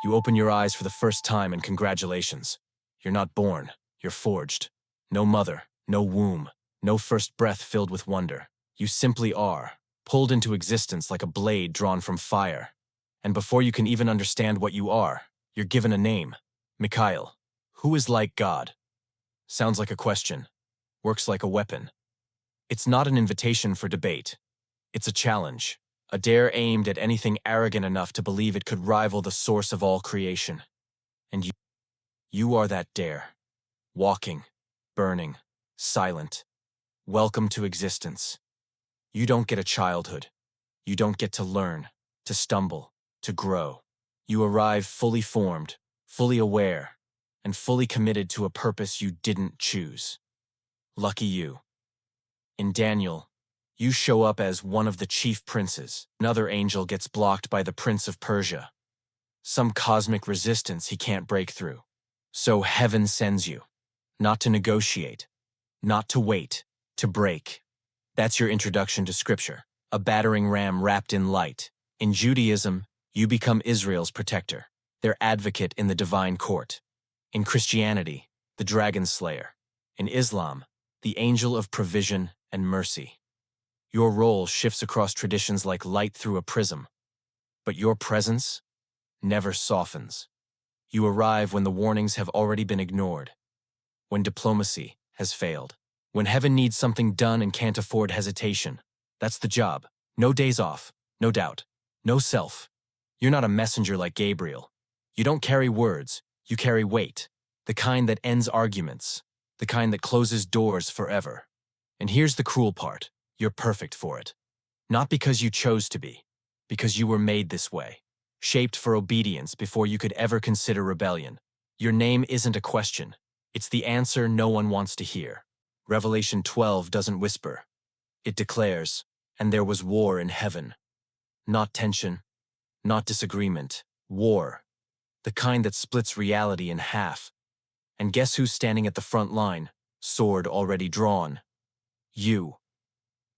You open your eyes for the first time and congratulations. You're not born, you're forged. No mother, no womb, no first breath filled with wonder. You simply are, pulled into existence like a blade drawn from fire. And before you can even understand what you are, you're given a name. Mikail. Who is like God? Sounds like a question. Works like a weapon. It's not an invitation for debate. It's a challenge. A dare aimed at anything arrogant enough to believe it could rival the source of all creation. And you are that dare. Walking, burning, silent. Welcome to existence. You don't get a childhood. You don't get to learn, to stumble, to grow. You arrive fully formed, fully aware, and fully committed to a purpose you didn't choose. Lucky you. In Daniel, you show up as one of the chief princes. Another angel gets blocked by the Prince of Persia. Some cosmic resistance he can't break through. So heaven sends you. Not to negotiate. Not to wait. To break. That's your introduction to Scripture. A battering ram wrapped in light. In Judaism, you become Israel's protector. Their advocate in the divine court. In Christianity, the dragon slayer. In Islam, the angel of provision and mercy. Your role shifts across traditions like light through a prism. But your presence never softens. You arrive when the warnings have already been ignored. When diplomacy has failed. When heaven needs something done and can't afford hesitation. That's the job. No days off. No doubt. No self. You're not a messenger like Gabriel. You don't carry words. You carry weight. The kind that ends arguments. The kind that closes doors forever. And here's the cruel part. You're perfect for it. Not because you chose to be. Because you were made this way. Shaped for obedience before you could ever consider rebellion. Your name isn't a question. It's the answer no one wants to hear. Revelation 12 doesn't whisper. It declares, and there was war in heaven. Not tension, not disagreement. War. The kind that splits reality in half. And guess who's standing at the front line? Sword already drawn. You.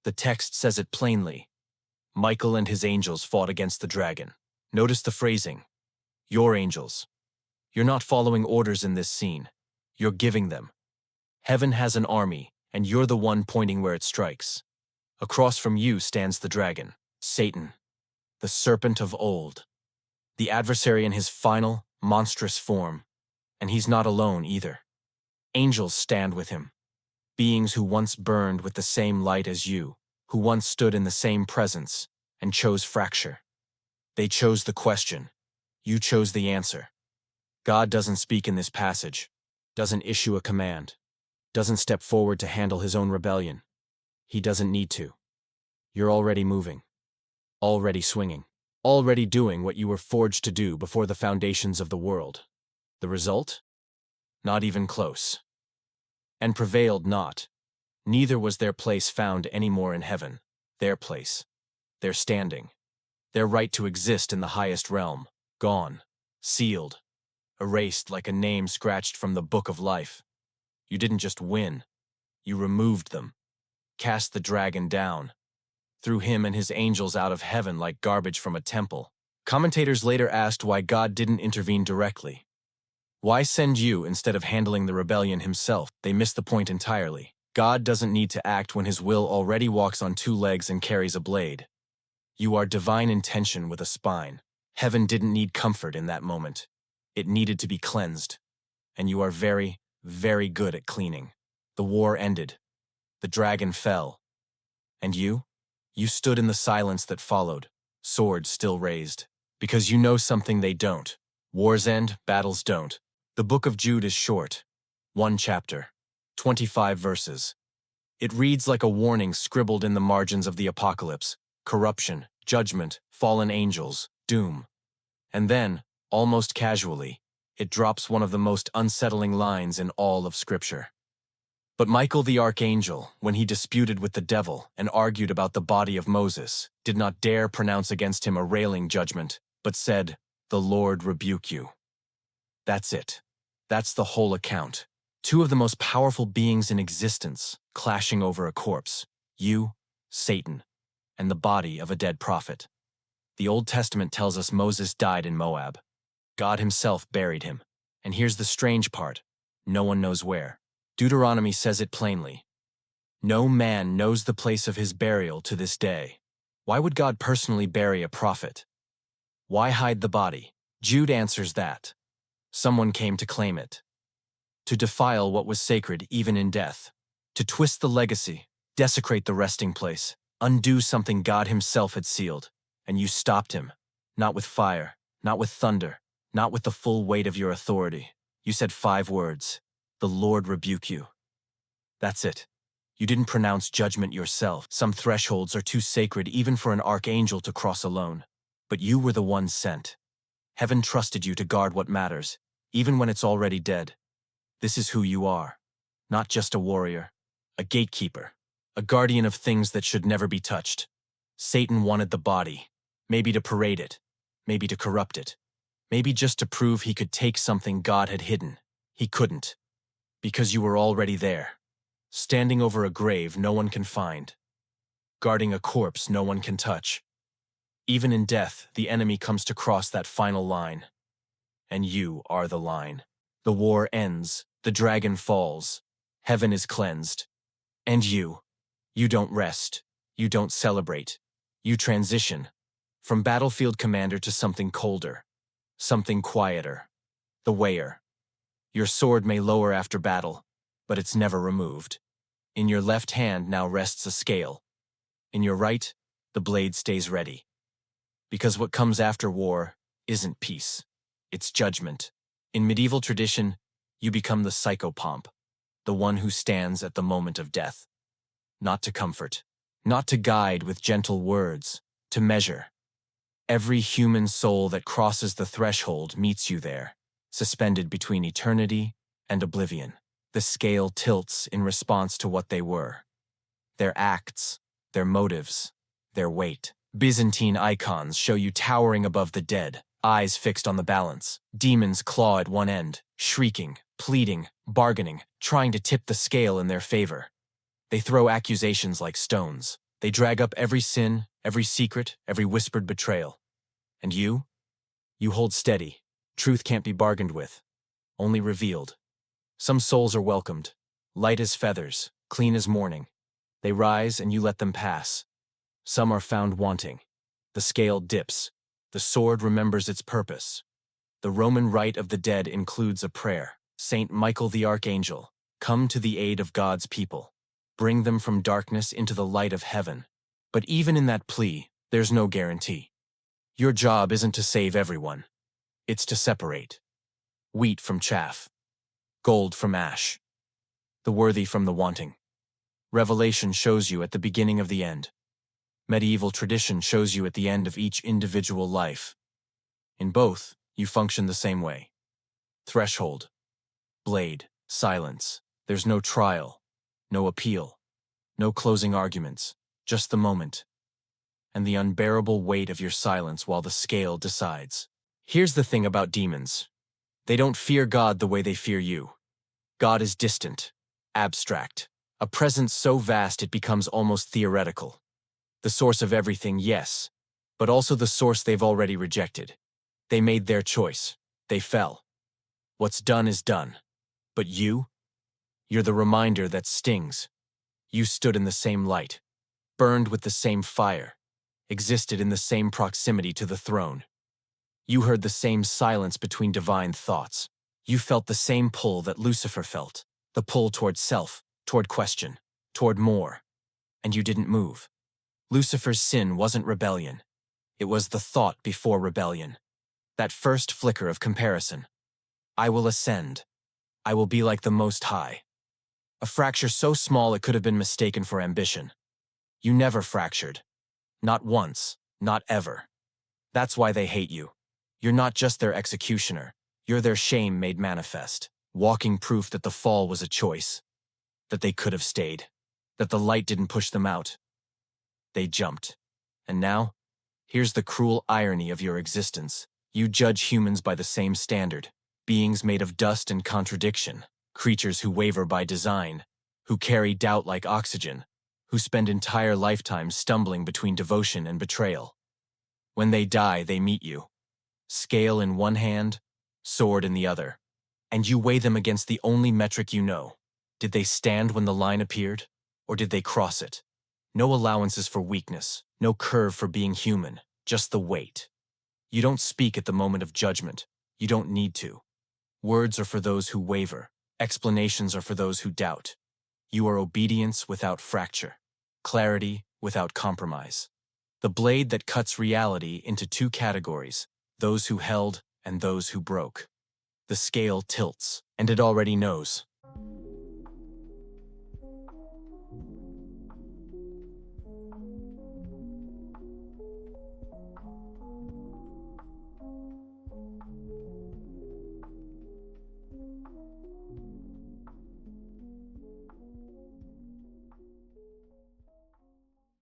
The text says it plainly. Michael and his angels fought against the dragon. Notice the phrasing. Your angels. You're not following orders in this scene. You're giving them. Heaven has an army, and you're the one pointing where it strikes. Across from you stands the dragon, Satan, the serpent of old. The adversary in his final, monstrous form. And he's not alone either. Angels stand with him. Beings who once burned with the same light as you, who once stood in the same presence, and chose fracture. They chose the question. You chose the answer. God doesn't speak in this passage, doesn't issue a command, doesn't step forward to handle his own rebellion. He doesn't need to. You're already moving, already swinging, already doing what you were forged to do before the foundations of the world. The result? Not even close. And prevailed not. Neither was their place found any more in heaven. Their place. Their standing. Their right to exist in the highest realm. Gone. Sealed. Erased like a name scratched from the book of life. You didn't just win. You removed them. Cast the dragon down. Threw him and his angels out of heaven like garbage from a temple. Commentators later asked why God didn't intervene directly. Why send you instead of handling the rebellion himself? They missed the point entirely. God doesn't need to act when his will already walks on two legs and carries a blade. You are divine intention with a spine. Heaven didn't need comfort in that moment. It needed to be cleansed. And you are very, very good at cleaning. The war ended. The dragon fell. And you? You stood in the silence that followed, sword still raised. Because you know something they don't. Wars end, battles don't. The book of Jude is short. 1 chapter. 25 verses. It reads like a warning scribbled in the margins of the apocalypse. Corruption, judgment, fallen angels, doom. And then, almost casually, it drops one of the most unsettling lines in all of Scripture. But Michael the archangel, when he disputed with the devil and argued about the body of Moses, did not dare pronounce against him a railing judgment, but said, "The Lord rebuke you." That's it. That's the whole account. Two of the most powerful beings in existence clashing over a corpse. You, Satan, and the body of a dead prophet. The Old Testament tells us Moses died in Moab. God himself buried him. And here's the strange part. No one knows where. Deuteronomy says it plainly. No man knows the place of his burial to this day. Why would God personally bury a prophet? Why hide the body? Jude answers that. Someone came to claim it. To defile what was sacred even in death. To twist the legacy, desecrate the resting place, undo something God himself had sealed. And you stopped him. Not with fire, not with thunder, not with the full weight of your authority. You said 5 words. The Lord rebuke you. That's it. You didn't pronounce judgment yourself. Some thresholds are too sacred even for an archangel to cross alone. But you were the one sent. Heaven trusted you to guard what matters, even when it's already dead. This is who you are. Not just a warrior, a gatekeeper, a guardian of things that should never be touched. Satan wanted the body, maybe to parade it, maybe to corrupt it, maybe just to prove he could take something God had hidden. He couldn't, because you were already there, standing over a grave no one can find, guarding a corpse no one can touch. Even in death, the enemy comes to cross that final line. And you are the line. The war ends, the dragon falls, heaven is cleansed. And you don't rest, you don't celebrate, you transition from battlefield commander to something colder, something quieter, the weigher. Your sword may lower after battle, but it's never removed. In your left hand now rests a scale. In your right, the blade stays ready. Because what comes after war isn't peace, it's judgment. In medieval tradition, you become the psychopomp, the one who stands at the moment of death. Not to comfort, not to guide with gentle words, to measure. Every human soul that crosses the threshold meets you there, suspended between eternity and oblivion. The scale tilts in response to what they were. Their acts, their motives, their weight. Byzantine icons show you towering above the dead, eyes fixed on the balance. Demons claw at one end, shrieking, pleading, bargaining, trying to tip the scale in their favor. They throw accusations like stones. They drag up every sin, every secret, every whispered betrayal. And you? You hold steady. Truth can't be bargained with, only revealed. Some souls are welcomed, light as feathers, clean as morning. They rise and you let them pass. Some are found wanting. The scale dips. The sword remembers its purpose. The Roman rite of the dead includes a prayer. Saint Michael the Archangel, come to the aid of God's people. Bring them from darkness into the light of heaven. But even in that plea, there's no guarantee. Your job isn't to save everyone. It's to separate. Wheat from chaff. Gold from ash. The worthy from the wanting. Revelation shows you at the beginning of the end. Medieval tradition shows you at the end of each individual life. In both, you function the same way. Threshold. Blade. Silence. There's no trial. No appeal. No closing arguments. Just the moment. And the unbearable weight of your silence while the scale decides. Here's the thing about demons. They don't fear God the way they fear you. God is distant. Abstract. A presence so vast it becomes almost theoretical. The source of everything, yes, but also the source they've already rejected. They made their choice. They fell. What's done is done. But you're the reminder that stings. You stood in the same light, burned with the same fire, existed in the same proximity to the throne. You heard the same silence between divine thoughts. You felt the same pull that Lucifer felt, the pull toward self, toward question, toward more. And you didn't move. Lucifer's sin wasn't rebellion. It was the thought before rebellion. That first flicker of comparison. I will ascend. I will be like the Most High. A fracture so small it could have been mistaken for ambition. You never fractured. Not once, not ever. That's why they hate you. You're not just their executioner. You're their shame made manifest. Walking proof that the fall was a choice. That they could have stayed. That the light didn't push them out. They jumped. And now, here's the cruel irony of your existence. You judge humans by the same standard. Beings made of dust and contradiction. Creatures who waver by design. Who carry doubt like oxygen. Who spend entire lifetimes stumbling between devotion and betrayal. When they die, they meet you. Scale in one hand, sword in the other. And you weigh them against the only metric you know. Did they stand when the line appeared? Or did they cross it? No allowances for weakness, no curve for being human, just the weight. You don't speak at the moment of judgment. You don't need to. Words are for those who waver. Explanations are for those who doubt. You are obedience without fracture, clarity without compromise. The blade that cuts reality into two categories, those who held and those who broke. The scale tilts, and it already knows.